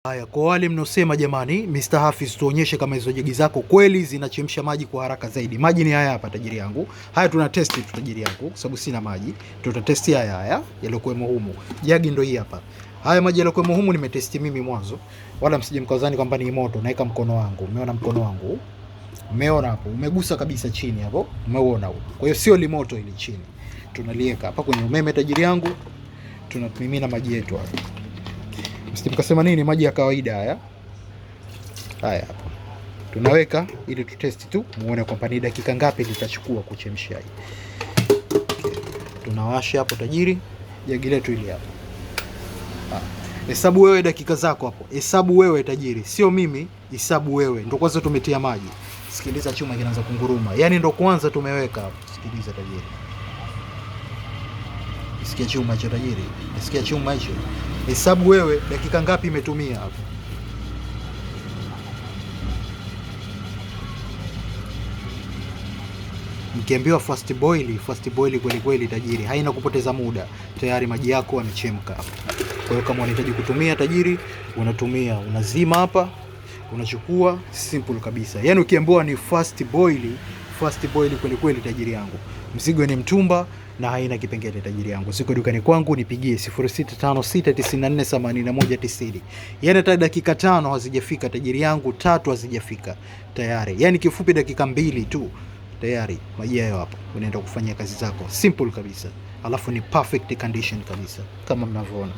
Haya, kwa wale mnaosema jamani, Mr. Hafiz tuonyeshe kama hizo jagi zako kweli zinachemsha maji kwa haraka zaidi. Maji ni haya hapa tajiri yangu. Haya tuna test tu tajiri yangu kwa sababu sina maji. Tutatesti haya yaliokuwa humu. Jagi ndio hii hapa. Haya maji yaliokuwa humu nimetesti mimi mwanzo. Wala msije mkazani kwamba ni moto. Naweka mkono wangu. Umeona mkono wangu? Umeona hapo? Umegusa kabisa chini hapo. Umeona hapo. Kwa hiyo sio limoto ili chini. Tunalieka hapa kwenye umeme tajiri yangu. Tunamimina maji yetu hapa. Mkasema nini, maji ya kawaida haya hapa tunaweka ili tutesti tu muone kwamba ni dakika ngapi litachukua kuchemsha hii. Tunawasha hapo tajiri, jagi letu ili hapo. Hesabu wewe dakika zako hapo. Hesabu wewe tajiri, sio mimi, hesabu wewe. Ndio kwanza tumetia maji. Sikiliza chuma kinaanza kunguruma. Yaani ndio kwanza tumeweka hapo. Sikiliza tajiri. Sikia chuma cha tajiri. Sikia chuma hicho. Hesabu wewe dakika ngapi imetumia hapo. Mkiambiwa fast boil kweli kweli tajiri, haina kupoteza muda. Tayari maji yako yamechemka hapo. Kwa hiyo kama unahitaji kutumia tajiri, unatumia, unazima hapa, unachukua, simple kabisa. Yaani ukiambiwa ni fast boil kweli kweli tajiri yangu. Mzigo ni mtumba na haina kipengele tajiri yangu. Siko dukani kwangu, nipigie 0656948190. Yaani hata dakika 5 hazijafika tajiri yangu, 3 hazijafika tayari. Yaani kifupi dakika 2 tu tayari maji hayo hapo. Unaenda kufanya kazi zako simple kabisa. Alafu ni perfect condition kabisa kama mnavyoona.